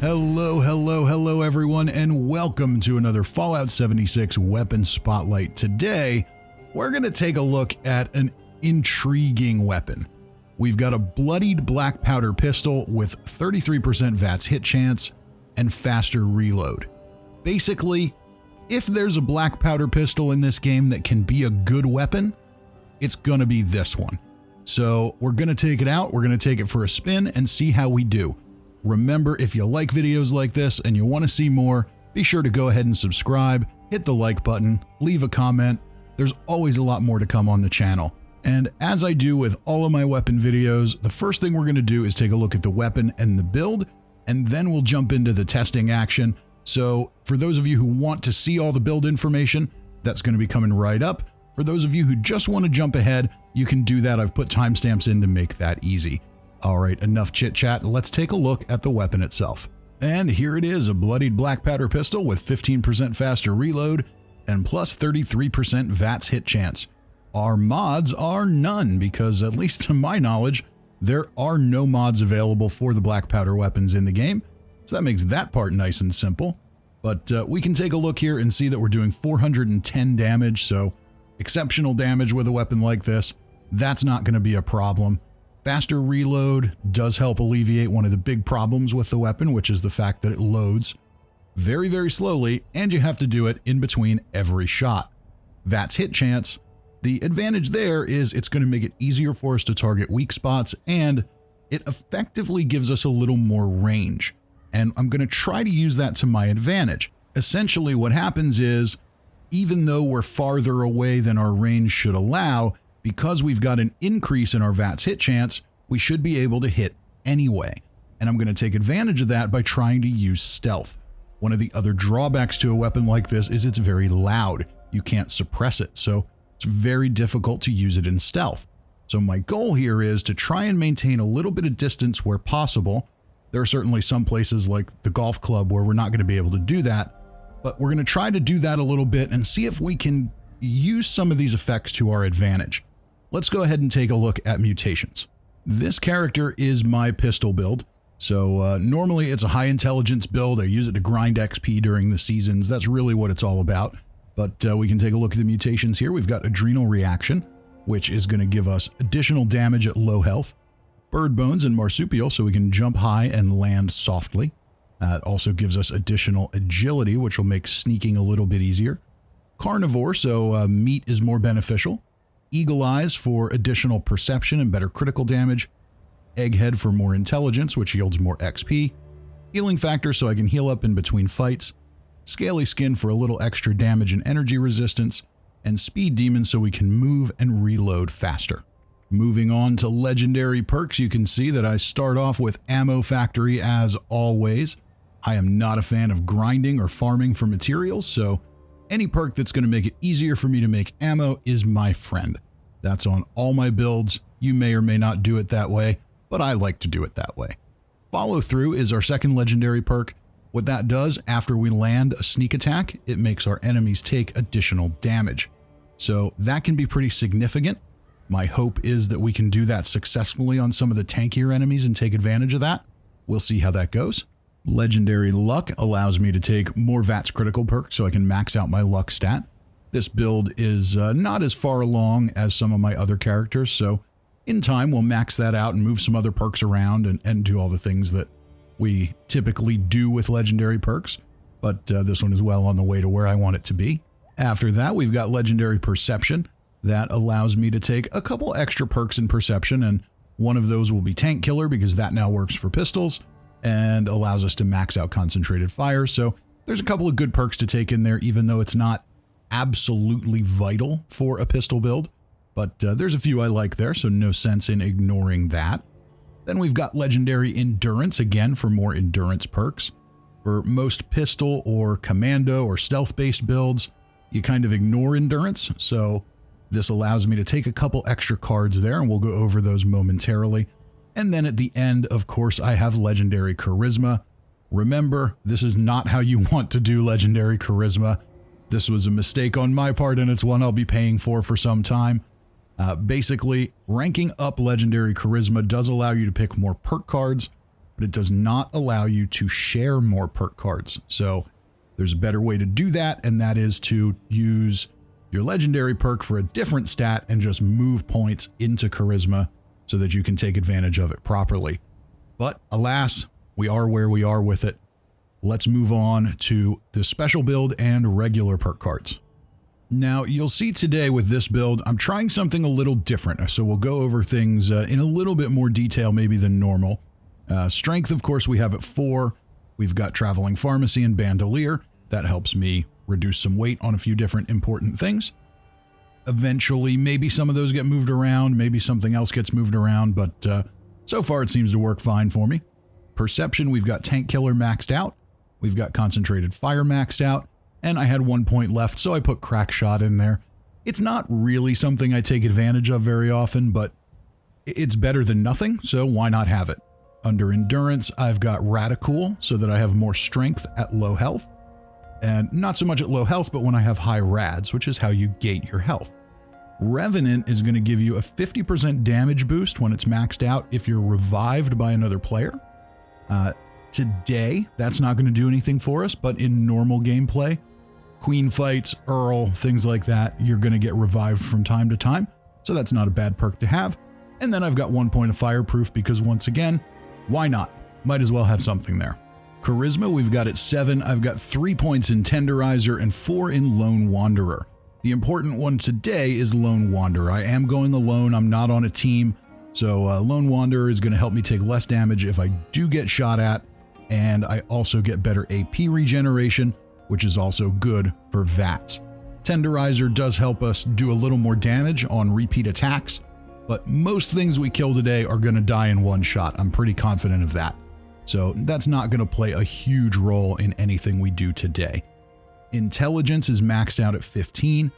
Hello everyone, and welcome to another Fallout 76 Weapon Spotlight. Today, we're going to take a look at an intriguing weapon. We've got a Bloodied Black Powder Pistol with 33% VATS hit chance and faster reload. Basically, if there's a Black Powder Pistol in this game that can be a good weapon, it's going to be this one. So we're going to take it out, we're going to take it for a spin and see how we do. Remember, if you like videos like this and you want to see more, be sure to go ahead and subscribe, hit the like button, leave a comment. There's always a lot more to come on the channel. And as I do with all of my weapon videos, the first thing we're going to do is take a look at the weapon and the build, and then we'll jump into the testing action. So for those of you who want to see all the build information, that's going to be coming right up. For those of you who just want to jump ahead, you can do that. I've put timestamps in to make that easy. All right, enough chit chat. Let's take a look at the weapon itself. And here it is, a Bloodied Black Powder Pistol with 15% faster reload and plus 33% VATS hit chance. Our mods are none because, at least to my knowledge, there are no mods available for the black powder weapons in the game. So that makes that part nice and simple. But we can take a look here and see that we're doing 410 damage. So exceptional damage with a weapon like this. That's not going to be a problem. Faster reload does help alleviate one of the big problems with the weapon, which is the fact that it loads very, very slowly, and you have to do it in between every shot. VATS hit chance, the advantage there is it's going to make it easier for us to target weak spots, and it effectively gives us a little more range. And I'm going to try to use that to my advantage. Essentially, what happens is, even though we're farther away than our range should allow, because we've got an increase in our VATS hit chance, we should be able to hit anyway. And I'm going to take advantage of that by trying to use stealth. One of the other drawbacks to a weapon like this is it's very loud. You can't suppress it, so it's very difficult to use it in stealth. So my goal here is to try and maintain a little bit of distance where possible. There are certainly some places like the golf club where we're not going to be able to do that, but we're going to try to do that a little bit and see if we can use some of these effects to our advantage. Let's go ahead and take a look at mutations. This character is my pistol build. So normally it's a high intelligence build. I use it to grind XP during the seasons. That's really what it's all about. But we can take a look at the mutations here. We've got Adrenal Reaction, which is going to give us additional damage at low health. Bird Bones and Marsupial, so we can jump high and land softly. It also gives us additional agility, which will make sneaking a little bit easier. Carnivore, so meat is more beneficial. Eagle Eyes for additional perception and better critical damage. Egghead for more intelligence, which yields more XP. Healing Factor, so I can heal up in between fights. Scaly Skin for a little extra damage and energy resistance. And Speed Demon, so we can move and reload faster. Moving on to legendary perks, you can see that I start off with Ammo Factory as always. I am not a fan of grinding or farming for materials, so any perk that's going to make it easier for me to make ammo is my friend. That's on all my builds. You may or may not do it that way, but I like to do it that way. Follow Through is our second legendary perk. What that does, after we land a sneak attack, it makes our enemies take additional damage. So that can be pretty significant. My hope is that we can do that successfully on some of the tankier enemies and take advantage of that. We'll see how that goes. Legendary Luck allows me to take more VATS critical perks so I can max out my luck stat. This build is not as far along as some of my other characters, so in time we'll max that out and move some other perks around and do all the things that we typically do with legendary perks, but this one is well on the way to where I want it to be. After that, we've got Legendary Perception. That allows me to take a couple extra perks in Perception, and one of those will be Tank Killer because that now works for pistols and allows us to max out Concentrated Fire. So there's a couple of good perks to take in there, even though it's not absolutely vital for a pistol build. But there's a few I like there, so no sense in ignoring that. Then we've got Legendary Endurance, again for more endurance perks. For most pistol or commando or stealth-based builds, you kind of ignore endurance, so this allows me to take a couple extra cards there, and we'll go over those momentarily. And then at the end, of course, I have Legendary Charisma. Remember, this is not how you want to do Legendary Charisma. This was a mistake on my part, and it's one I'll be paying for some time. Basically, ranking up Legendary Charisma does allow you to pick more perk cards, but it does not allow you to share more perk cards. So there's a better way to do that, and that is to use your legendary perk for a different stat and just move points into charisma so that you can take advantage of it properly. But alas, we are where we are with it. Let's move on to the special build and regular perk cards. Now, you'll see today with this build, I'm trying something a little different, so we'll go over things in a little bit more detail maybe than normal. Strength, of course, we have at 4. We've got Traveling Pharmacy and Bandolier. That helps me reduce some weight on a few different important things. Eventually, maybe some of those get moved around, maybe something else gets moved around, but so far it seems to work fine for me. Perception, we've got Tank Killer maxed out. We've got Concentrated Fire maxed out. And I had 1 point left, so I put Crack Shot in there. It's not really something I take advantage of very often, but it's better than nothing, so why not have it? Under Endurance, I've got Radicool, so that I have more strength at low health. And not so much at low health, but when I have high rads, which is how you gate your health. Revenant is going to give you a 50% damage boost when it's maxed out if you're revived by another player. Today, that's not going to do anything for us, but in normal gameplay, Queen fights, Earl, things like that, you're going to get revived from time to time, so that's not a bad perk to have. And then I've got 1 point of Fireproof because once again, why not? Might as well have something there. Charisma, we've got at 7. I've got 3 points in Tenderizer and 4 in Lone Wanderer. The important one today is Lone Wanderer. I am going alone, I'm not on a team, so Lone Wanderer is going to help me take less damage if I do get shot at, and I also get better AP regeneration, which is also good for VATS. Tenderizer does help us do a little more damage on repeat attacks, but most things we kill today are going to die in one shot. I'm pretty confident of that. So that's not going to play a huge role in anything we do today. Intelligence is maxed out at 15.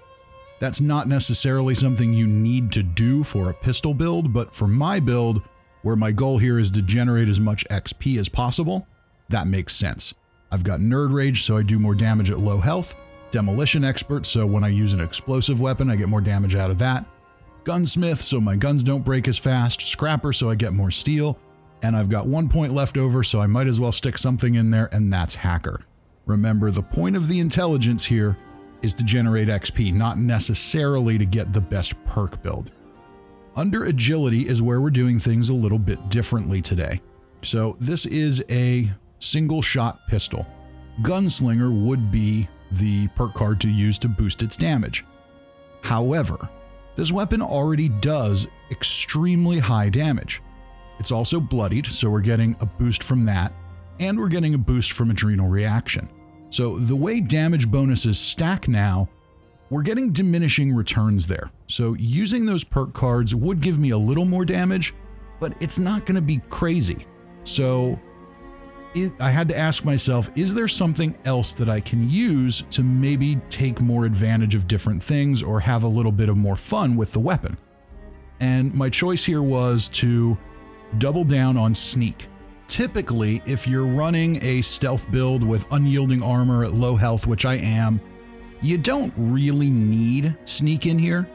That's not necessarily something you need to do for a pistol build, but for my build, where my goal here is to generate as much XP as possible, that makes sense. I've got Nerd Rage, so I do more damage at low health. Demolition Expert, so when I use an explosive weapon, I get more damage out of that. Gunsmith, so my guns don't break as fast. Scrapper, so I get more steel. And I've got 1 point left over, so I might as well stick something in there, and that's Hacker. Remember, the point of the intelligence here is to generate XP, not necessarily to get the best perk build. Under Agility is where we're doing things a little bit differently today. So this is a single shot pistol. Gunslinger would be the perk card to use to boost its damage. However, this weapon already does extremely high damage. It's also bloodied, so we're getting a boost from that, and we're getting a boost from Adrenal Reaction. So the way damage bonuses stack now, we're getting diminishing returns there. So using those perk cards would give me a little more damage, but it's not going to be crazy. So I had to ask myself, is there something else that I can use to maybe take more advantage of different things or have a little bit of more fun with the weapon? And my choice here was to double down on Sneak. Typically, if you're running a stealth build with unyielding armor at low health, which I am, you don't really need Sneak in here,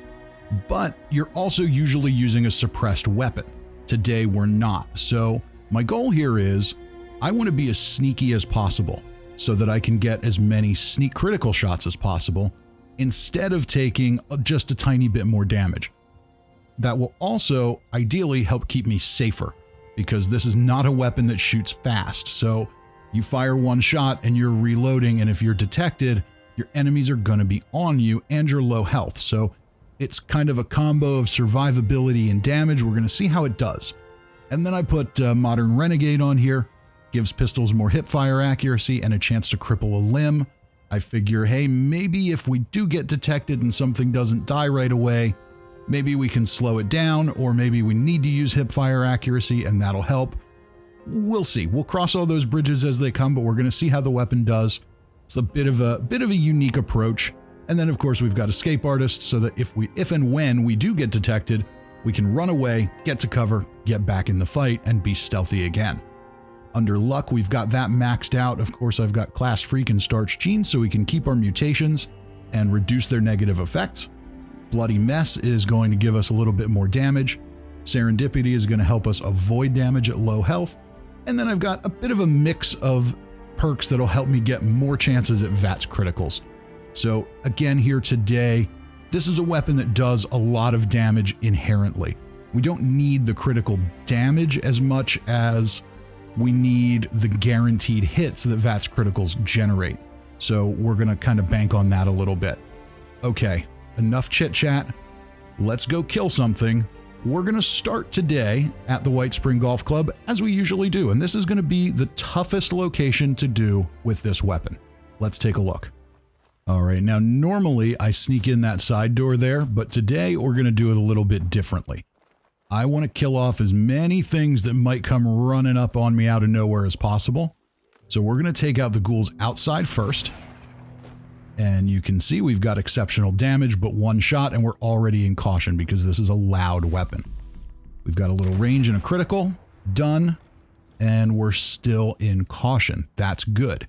but you're also usually using a suppressed weapon. Today, we're not. So my goal here is I want to be as sneaky as possible so that I can get as many sneak critical shots as possible instead of taking just a tiny bit more damage. That will also ideally help keep me safer because this is not a weapon that shoots fast. So you fire one shot and you're reloading, and if you're detected, your enemies are going to be on you and you're low health. So it's kind of a combo of survivability and damage. We're going to see how it does. And then I put Modern Renegade on here. Gives pistols more hipfire accuracy and a chance to cripple a limb. I figure, hey, maybe if we do get detected and something doesn't die right away, maybe we can slow it down, or maybe we need to use hipfire accuracy and that'll help. We'll see. We'll cross all those bridges as they come, but we're going to see how the weapon does. It's a bit of a unique approach. And then of course we've got Escape Artist, so that if and when we do get detected, we can run away, get to cover, get back in the fight, and be stealthy again. Under Luck, we've got that maxed out. Of course, I've got Class Freak and Starch Gene, so we can keep our mutations and reduce their negative effects. Bloody Mess is going to give us a little bit more damage. Serendipity is going to help us avoid damage at low health. And then I've got a bit of a mix of perks that'll help me get more chances at VATS criticals. So again here today, this is a weapon that does a lot of damage inherently. We don't need the critical damage as much as we need the guaranteed hits that VATS criticals generate. So we're going to kind of bank on that a little bit. Okay, enough chit chat. Let's go kill something. We're going to start today at the Whitespring Golf Club as we usually do. And this is going to be the toughest location to do with this weapon. Let's take a look. All right, now normally I sneak in that side door there, but today we're going to do it a little bit differently. I want to kill off as many things that might come running up on me out of nowhere as possible. So we're going to take out the ghouls outside first. And you can see we've got exceptional damage, but one shot, and we're already in caution because this is a loud weapon. We've got a little range and a critical. Done. And we're still in caution. That's good.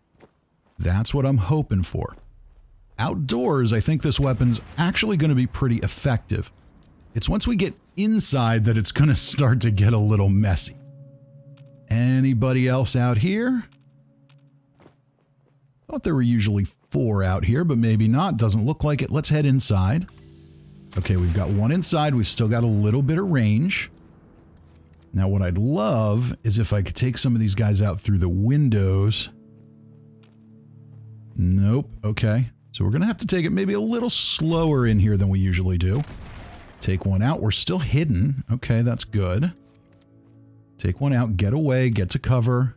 That's what I'm hoping for. Outdoors, I think this weapon's actually going to be pretty effective. It's once we get inside that it's going to start to get a little messy. Anybody else out here? Thought there were usually 4 out here, but maybe not. Doesn't look like it. Let's head inside. Okay, we've got one inside. We've still got a little bit of range. Now, what I'd love is if I could take some of these guys out through the windows. Nope. Okay. So we're going to have to take it maybe a little slower in here than we usually do. Take one out. We're still hidden. Okay, that's good. Take one out. Get away. Get to cover.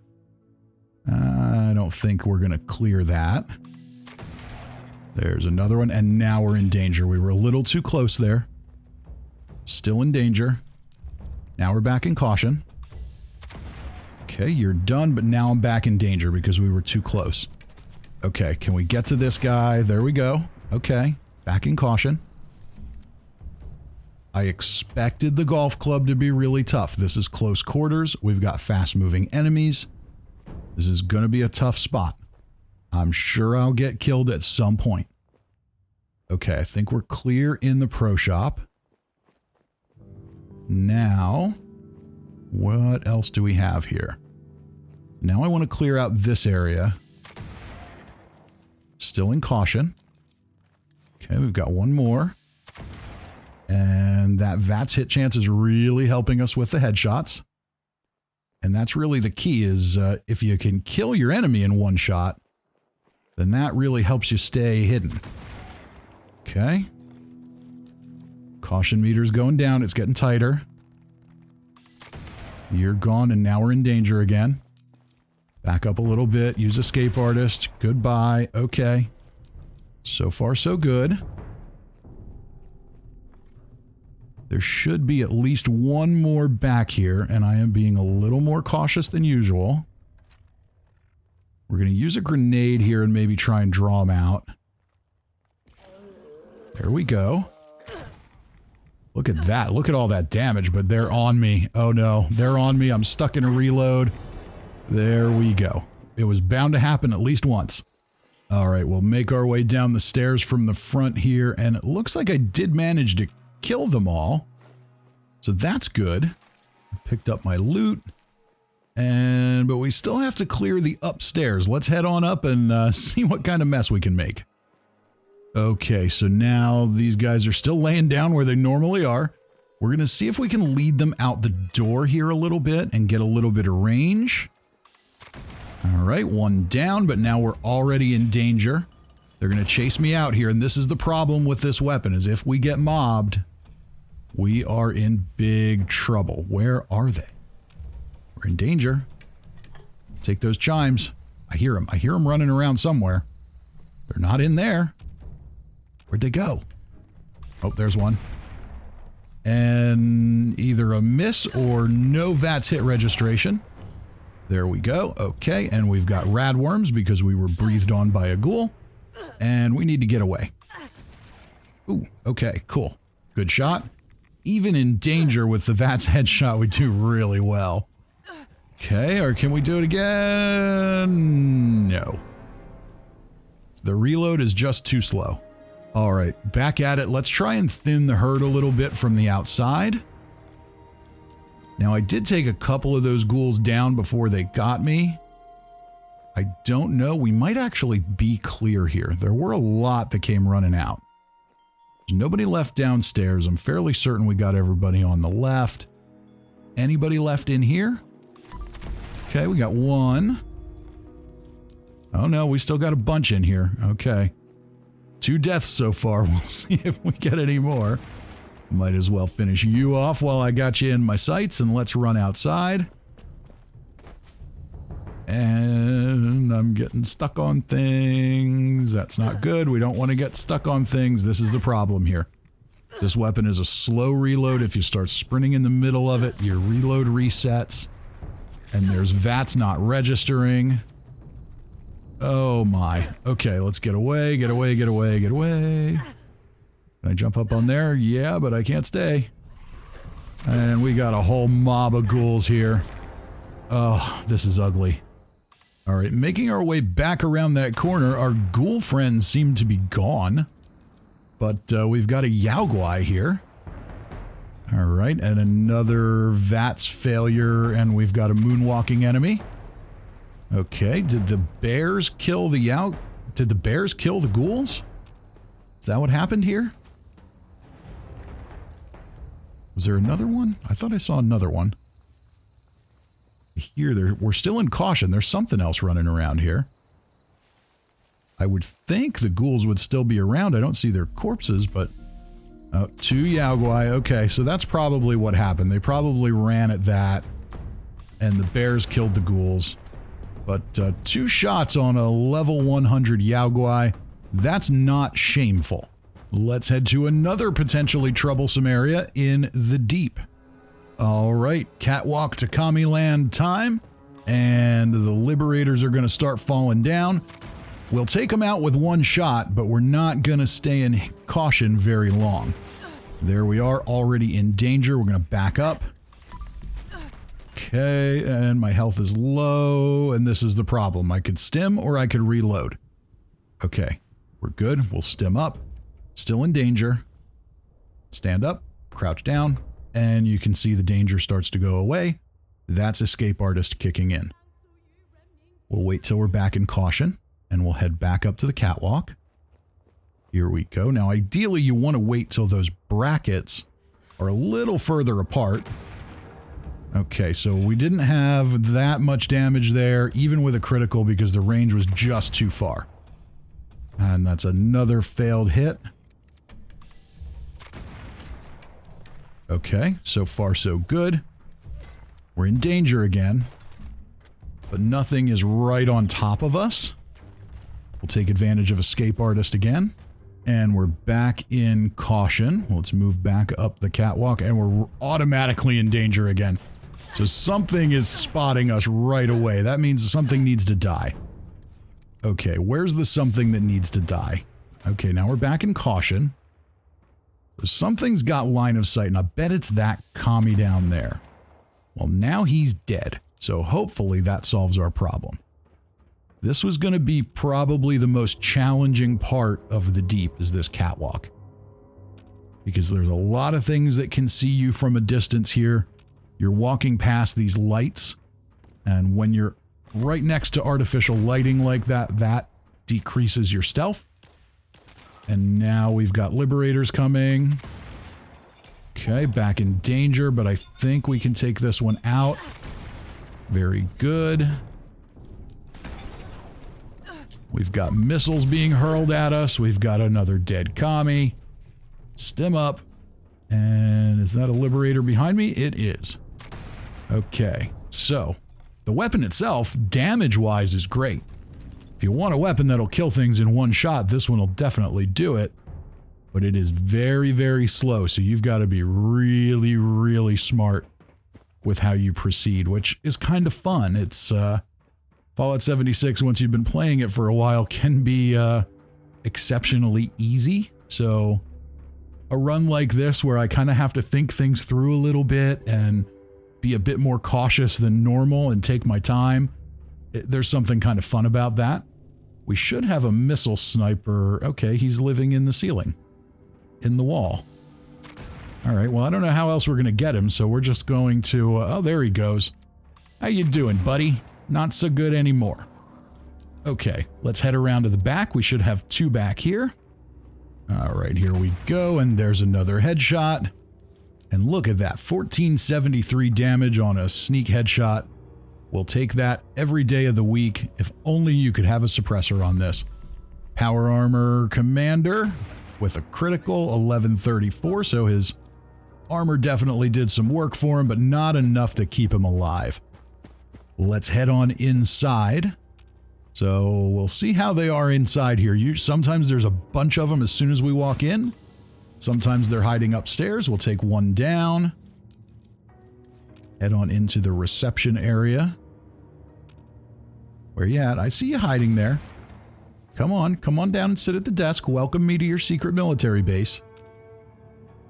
I don't think we're going to clear that. There's another one, and now we're in danger. We were a little too close there. Still in danger. Now we're back in caution. Okay, you're done, but now I'm back in danger because we were too close. Okay, can we get to this guy? There we go. Okay, back in caution. I expected the golf club to be really tough. This is close quarters. We've got fast-moving enemies. This is going to be a tough spot. I'm sure I'll get killed at some point. Okay, I think we're clear in the pro shop. Now, what else do we have here? Now I want to clear out this area. Still in caution. Okay, we've got one more. And that VATS hit chance is really helping us with the headshots. And that's really the key is if you can kill your enemy in one shot, then that really helps you stay hidden. Okay. Caution meter's going down. It's getting tighter. You're gone, and now we're in danger again. Back up a little bit. Use escape artist. Goodbye. Okay. So far, so good. There should be at least one more back here, and I am being a little more cautious than usual. We're going to use a grenade here and maybe try and draw them out. There we go. Look at that. Look at all that damage, but they're on me. Oh no, they're on me. I'm stuck in a reload. There we go. It was bound to happen at least once. All right, we'll make our way down the stairs from the front here, and it looks like I did manage to kill them all. So that's good. I picked up my loot. But we still have to clear the upstairs. Let's head on up and see what kind of mess we can make. Okay, so now these guys are still laying down where they normally are. We're going to see if we can lead them out the door here a little bit and get a little bit of range. All right, one down, but now we're already in danger. They're going to chase me out here, and this is the problem with this weapon, is if we get mobbed, we are in big trouble. Where are they? We're in danger. Take those chimes. I hear them. I hear them running around somewhere. They're not in there. Where'd they go? Oh, there's one. And either a miss or no VATS hit registration. There we go. Okay, and we've got radworms because we were breathed on by a ghoul. And we need to get away. Ooh, okay, cool. Good shot. Even in danger with the VATS headshot, we do really well. Okay, or can we do it again? No. The reload is just too slow. All right, back at it. Let's try and thin the herd a little bit from the outside. Now, I did take a couple of those ghouls down before they got me. I don't know. We might actually be clear here. There were a lot that came running out. There's nobody left downstairs. I'm fairly certain we got everybody on the left. Anybody left in here? Okay, we got one. Oh no, we still got a bunch in here. Okay. 2 deaths so far. We'll see if we get any more. Might as well finish you off while I got you in my sights, and let's run outside. And I'm getting stuck on things. That's not good. We don't want to get stuck on things. This is the problem here. This weapon is a slow reload. If you start sprinting in the middle of it, your reload resets. And there's VATS not registering. Oh my. Okay, let's get away, get away, get away, get away. Can I jump up on there? Yeah, but I can't stay. And we got a whole mob of ghouls here. Oh, this is ugly. All right, making our way back around that corner, our ghoul friends seem to be gone. But we've got a Yaogwai here. All right, and another VATS failure, and we've got a moonwalking enemy. Okay, did the bears kill the Did the bears kill the ghouls? Is that what happened here? Was there another one? I thought I saw another one. Here, we're still in caution. There's something else running around here. I would think the ghouls would still be around. I don't see their corpses, but... Oh, 2 Yaogwai. Okay, so that's probably what happened. They probably ran at that, and the bears killed the ghouls. But 2 shots on a level 100 Yaogwai, that's not shameful. Let's head to another potentially troublesome area in the deep. All right, catwalk to Kami Land time, and the liberators are going to start falling down. We'll take them out with 1 shot, but we're not going to stay in caution very long. There we are, already in danger. We're going to back up. Okay, and my health is low, and this is the problem. I could stim or I could reload. Okay, we're good. We'll stim up. Still in danger. Stand up, crouch down, and you can see the danger starts to go away. That's Escape Artist kicking in. We'll wait till we're back in caution, and we'll head back up to the catwalk. Here we go. Now, ideally, you want to wait till those brackets are a little further apart. Okay, so we didn't have that much damage there, even with a critical, because the range was just too far. And that's another failed hit. Okay, so far so good. We're in danger again, but nothing is right on top of us. We'll take advantage of Escape Artist again. And we're back in caution. Let's move back up the catwalk, and we're automatically in danger again. So something is spotting us right away. That means something needs to die. Okay, where's the something that needs to die? Okay, now we're back in caution. So something's got line of sight, and I bet it's that Kami down there. Well, now he's dead, so hopefully that solves our problem. This was going to be probably the most challenging part of the deep, is this catwalk. Because there's a lot of things that can see you from a distance here. You're walking past these lights, and when you're right next to artificial lighting like that, that decreases your stealth. And now we've got liberators coming. Okay, back in danger, but I think we can take this one out. Very good. We've got missiles being hurled at us. We've got another dead Kami. Stim up. And is that a liberator behind me? It is. Okay, so the weapon itself, damage-wise, is great. If you want a weapon that'll kill things in 1 shot, this one will definitely do it. But it is very, very slow, so you've got to be really, really smart with how you proceed, which is kind of fun. It's, Fallout 76, once you've been playing it for a while, can be exceptionally easy. So a run like this where I kind of have to think things through a little bit and be a bit more cautious than normal and take my time, there's something kind of fun about that. We should have a missile sniper. Okay, he's living in the ceiling, in the wall. All right, well, I don't know how else we're going to get him, so we're just going to... oh, there he goes. How you doing, buddy? Not so good anymore. Okay, let's head around to the back. We should have 2 back here. All right, here we go, and there's another headshot. And look at that, 1473 damage on a sneak headshot. We'll take that every day of the week. If only you could have a suppressor on this. Power Armor Commander with a critical 1134, so his armor definitely did some work for him, but not enough to keep him alive. Let's head on inside. So we'll see how they are inside here. Sometimes there's a bunch of them as soon as we walk in. Sometimes they're hiding upstairs. We'll take one down. Head on into the reception area. Where you at? I see you hiding there. Come on down and sit at the desk. Welcome me to your secret military base.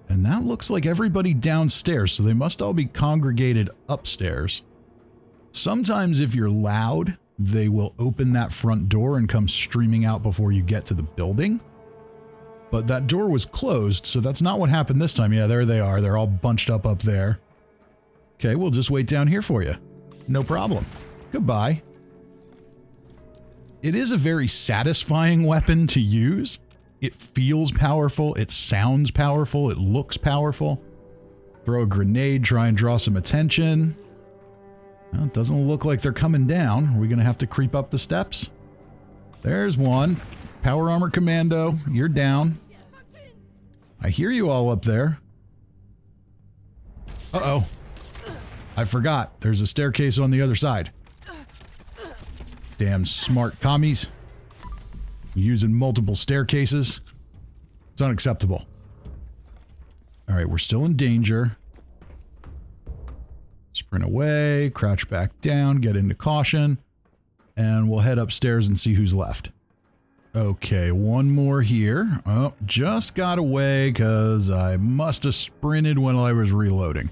And that looks like everybody downstairs, so they must all be congregated upstairs. Sometimes if you're loud, they will open that front door and come streaming out before you get to the building. But that door was closed, so that's not what happened this time. Yeah, there they are. They're all bunched up there. Okay, we'll just wait down here for you. No problem. Goodbye. It is a very satisfying weapon to use. It feels powerful. It sounds powerful. It looks powerful. Throw a grenade, try and draw some attention. Well, it doesn't look like they're coming down. Are we going to have to creep up the steps? There's one. Power Armor Commando, you're down. I hear you all up there. Uh-oh. I forgot. There's a staircase on the other side. Damn smart commies. Using multiple staircases. It's unacceptable. Alright, we're still in danger. Sprint away, crouch back down, get into caution, and we'll head upstairs and see who's left. Okay, one more here. Oh, just got away because I must have sprinted when I was reloading.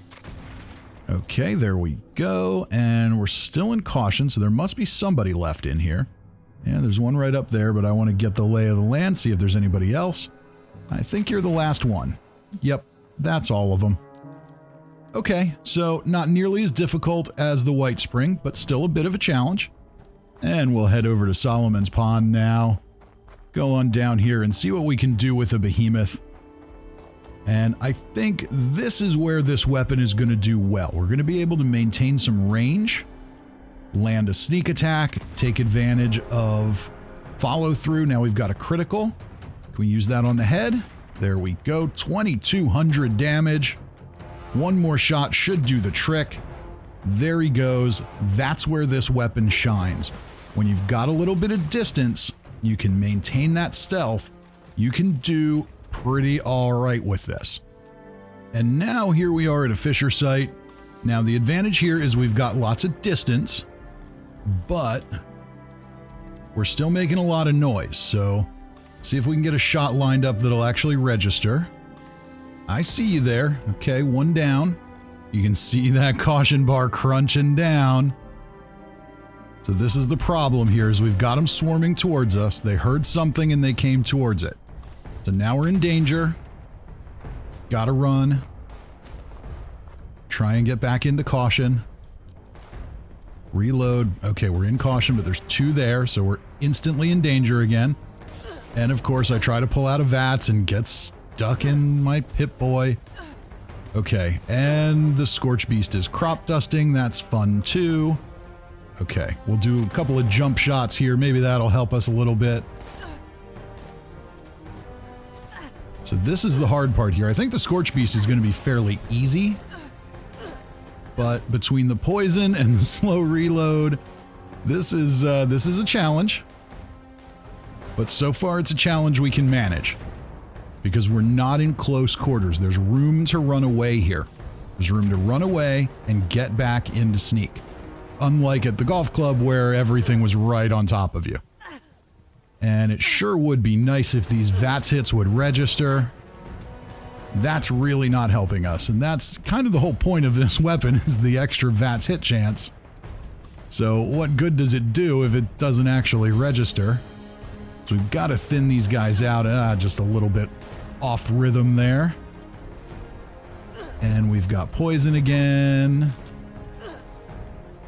Okay, there we go, and we're still in caution, so there must be somebody left in here. Yeah, there's one right up there, but I want to get the lay of the land, see if there's anybody else. I think you're the last one. Yep, that's all of them. Okay, so not nearly as difficult as the Whitespring, but still a bit of a challenge. And we'll head over to Solomon's Pond now. Go on down here and see what we can do with a Behemoth. And I think this is where this weapon is going to do well. We're going to be able to maintain some range, land a sneak attack, take advantage of follow through. Now we've got a critical. Can we use that on the head? There we go. 2,200 damage. One more shot should do the trick. There he goes. That's where this weapon shines. When you've got a little bit of distance, you can maintain that stealth. You can do pretty all right with this. And now here we are at a Fissure site. Now the advantage here is we've got lots of distance, but we're still making a lot of noise. So see if we can get a shot lined up that'll actually register. I see you there. Okay, one down. You can see that caution bar crunching down. So this is the problem here, is we've got them swarming towards us. They heard something and they came towards it. So now we're in danger. Gotta run. Try and get back into caution. Reload. Okay, we're in caution, but there's two there, so we're instantly in danger again. And of course, I try to pull out a VATS and get stuck in my Pip-Boy. Okay, and the Scorchbeast is crop dusting. That's fun too. Okay, we'll do a couple of jump shots here. Maybe that'll help us a little bit. So this is the hard part here. I think the Scorchbeast is going to be fairly easy. But between the poison and the slow reload, this is a challenge. But so far it's a challenge we can manage. Because we're not in close quarters. There's room to run away here. There's room to run away and get back into sneak. Unlike at the golf club where everything was right on top of you. And it sure would be nice if these VATS hits would register. That's really not helping us. And that's kind of the whole point of this weapon, is the extra VATS hit chance. So what good does it do if it doesn't actually register? So we've got to thin these guys out. Just a little bit off rhythm there. And we've got poison again.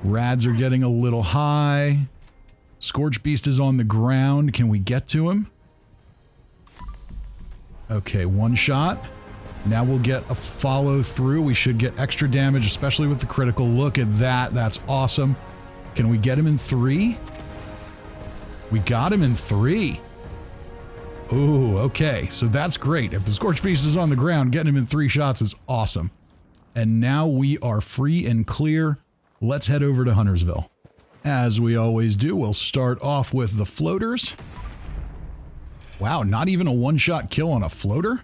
Rads are getting a little high. Scorchbeast is on the ground. Can we get to him? Okay, one shot. Now we'll get a follow through. We should get extra damage, especially with the critical. Look at that. That's awesome. Can we get him in 3? We got him in 3. Ooh, okay. So that's great. If the Scorchbeast is on the ground, getting him in 3 shots is awesome. And now we are free and clear. Let's head over to Huntersville. As we always do, we'll start off with the floaters. Wow, not even a one-shot kill on a floater?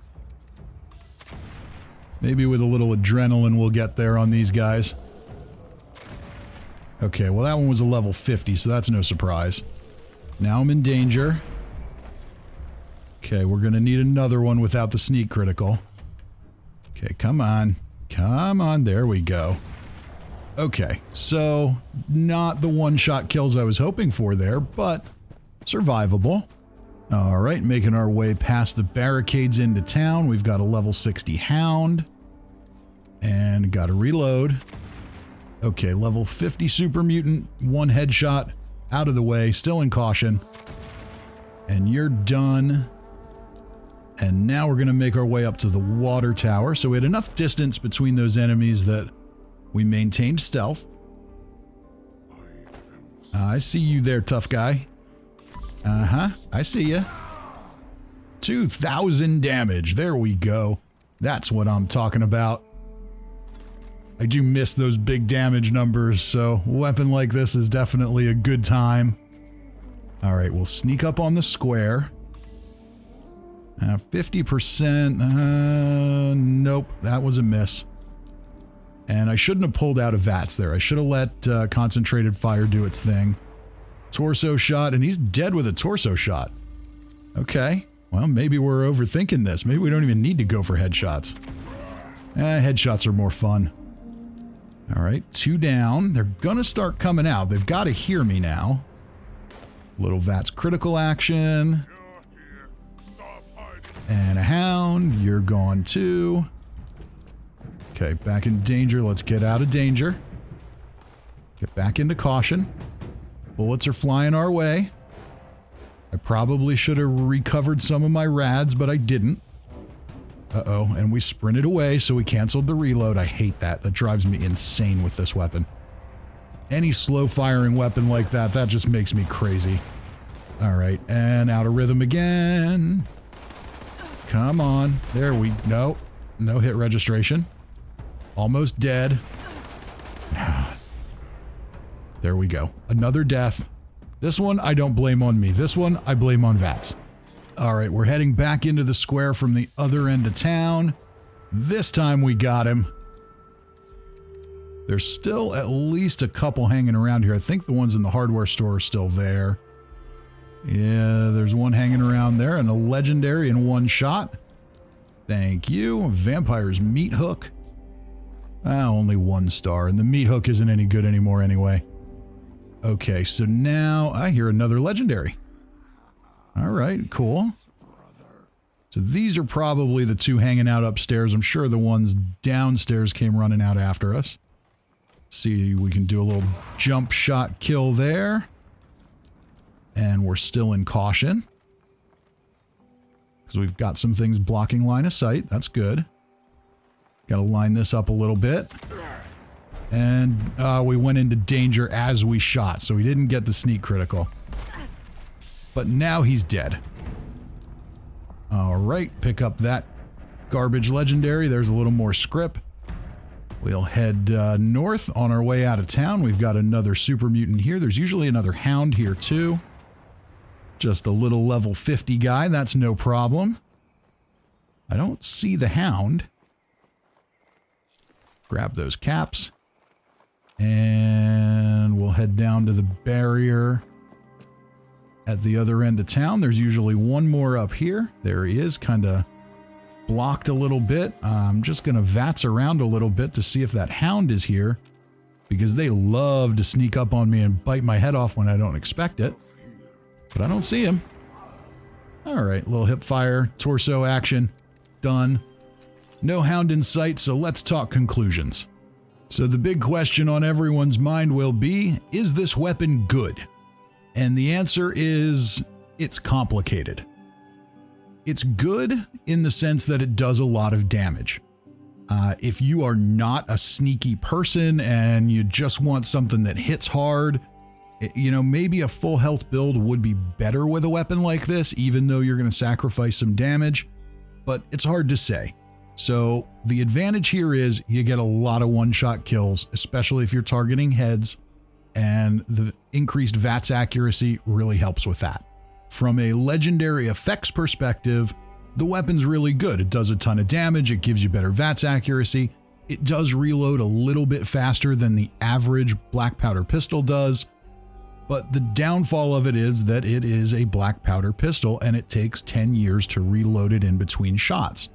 Maybe with a little adrenaline we'll get there on these guys. Okay, well that one was a level 50, so that's no surprise. Now I'm in danger. Okay, we're gonna need another one without the sneak critical. Okay, come on. Come on, there we go. Okay, so not the one-shot kills I was hoping for there, but survivable. Alright, making our way past the barricades into town. We've got a level 60 hound. And gotta reload. Okay, level 50 super mutant, 1 headshot, out of the way, still in caution. And you're done. And now we're gonna make our way up to the water tower. So we had enough distance between those enemies that we maintained stealth. I see you there, tough guy. Uh-huh, I see you. 2,000 damage, there we go. That's what I'm talking about. I do miss those big damage numbers, so a weapon like this is definitely a good time. Alright, we'll sneak up on the square. 50%, nope, that was a miss. And I shouldn't have pulled out a VATS there. I should have let concentrated fire do its thing. Torso shot, and he's dead with a torso shot. Okay, well maybe we're overthinking this. Maybe we don't even need to go for headshots. Headshots are more fun. Alright, 2 down. They're gonna start coming out. They've got to hear me now. Little VATS critical action. And a hound. You're gone too. Okay, back in danger. Let's get out of danger. Get back into caution. Bullets are flying our way. I probably should have recovered some of my rads, but I didn't. Uh-oh, and we sprinted away, so we canceled the reload. I hate that. That drives me insane with this weapon. Any slow-firing weapon like that, that just makes me crazy. Alright, and out of rhythm again. Come on. There we... No. No hit registration. Almost dead. There we go. Another death. This one, I don't blame on me. This one, I blame on VATS. Alright, we're heading back into the square from the other end of town. This time we got him. There's still at least a couple hanging around here. I think the ones in the hardware store are still there. Yeah, there's one hanging around there, and a legendary in 1 shot. Thank you. Vampire's meat hook. Only 1 star, and the meat hook isn't any good anymore anyway. Okay, so now I hear another legendary. Alright, cool. So these are probably the 2 hanging out upstairs. I'm sure the ones downstairs came running out after us. See, we can do a little jump shot kill there. And we're still in caution. Because we've got some things blocking line of sight. That's good. Got to line this up a little bit. And we went into danger as we shot, so we didn't get the sneak critical. But now he's dead. Alright, pick up that garbage legendary. There's a little more script. We'll head north on our way out of town. We've got another super mutant here. There's usually another hound here too. Just a little level 50 guy. That's no problem. I don't see the hound. Grab those caps. And we'll head down to the barrier at the other end of town. There's usually one more up here. There he is, kind of blocked a little bit. I'm just going to VATS around a little bit to see if that hound is here, because they love to sneak up on me and bite my head off when I don't expect it. But I don't see him. All right, little hip fire, torso action, done. No hound in sight, so let's talk conclusions. So the big question on everyone's mind will be, is this weapon good? And the answer is, it's complicated. It's good in the sense that it does a lot of damage. If you are not a sneaky person and you just want something that hits hard, maybe a full health build would be better with a weapon like this, even though you're going to sacrifice some damage, but it's hard to say. So the advantage here is you get a lot of one-shot kills, especially if you're targeting heads, and the increased VATS accuracy really helps with that. From a legendary effects perspective, the weapon's really good. It does a ton of damage, it gives you better VATS accuracy, it does reload a little bit faster than the average black powder pistol does, but the downfall of it is that it is a black powder pistol and it takes 10 years to reload it in between shots.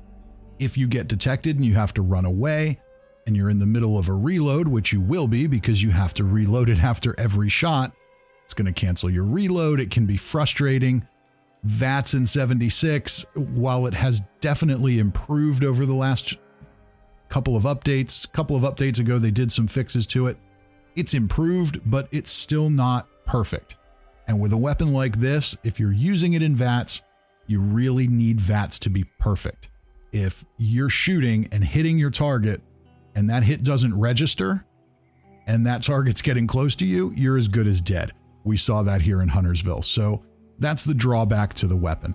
If you get detected and you have to run away and you're in the middle of a reload, which you will be because you have to reload it after every shot, it's going to cancel your reload. It can be frustrating. VATS in 76, while it has definitely improved over the last couple of updates ago, they did some fixes to it. It's improved, but it's still not perfect. And with a weapon like this, if you're using it in VATS, you really need VATS to be perfect. If you're shooting and hitting your target and that hit doesn't register and that target's getting close to you, you're as good as dead. We saw that here in Huntersville. So that's the drawback to the weapon.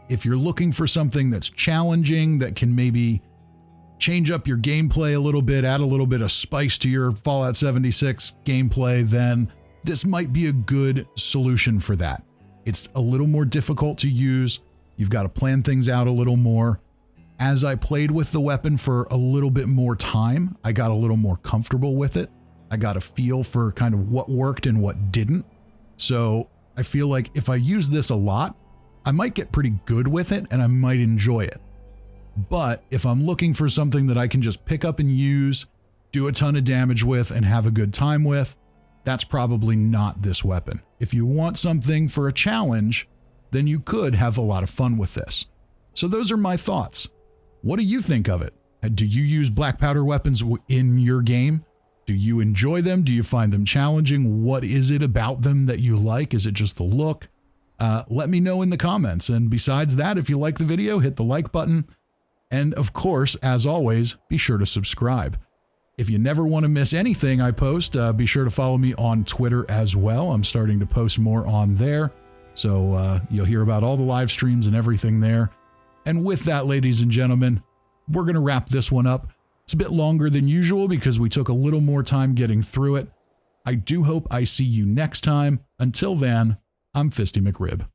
If you're looking for something that's challenging, that can maybe change up your gameplay a little bit, add a little bit of spice to your Fallout 76 gameplay, then this might be a good solution for that. It's a little more difficult to use. You've got to plan things out a little more. As I played with the weapon for a little bit more time, I got a little more comfortable with it. I got a feel for kind of what worked and what didn't. So I feel like if I use this a lot, I might get pretty good with it and I might enjoy it. But if I'm looking for something that I can just pick up and use, do a ton of damage with, and have a good time with, that's probably not this weapon. If you want something for a challenge, then you could have a lot of fun with this. So those are my thoughts. What do you think of it? Do you use black powder weapons in your game? Do you enjoy them? Do you find them challenging? What is it about them that you like? Is it just the look? Let me know in the comments. And besides that, if you like the video, hit the like button. And of course, as always, be sure to subscribe. If you never want to miss anything I post, be sure to follow me on Twitter as well. I'm starting to post more on there. So you'll hear about all the live streams and everything there. And with that, ladies and gentlemen, we're going to wrap this one up. It's a bit longer than usual because we took a little more time getting through it. I do hope I see you next time. Until then, I'm Fisty McRib.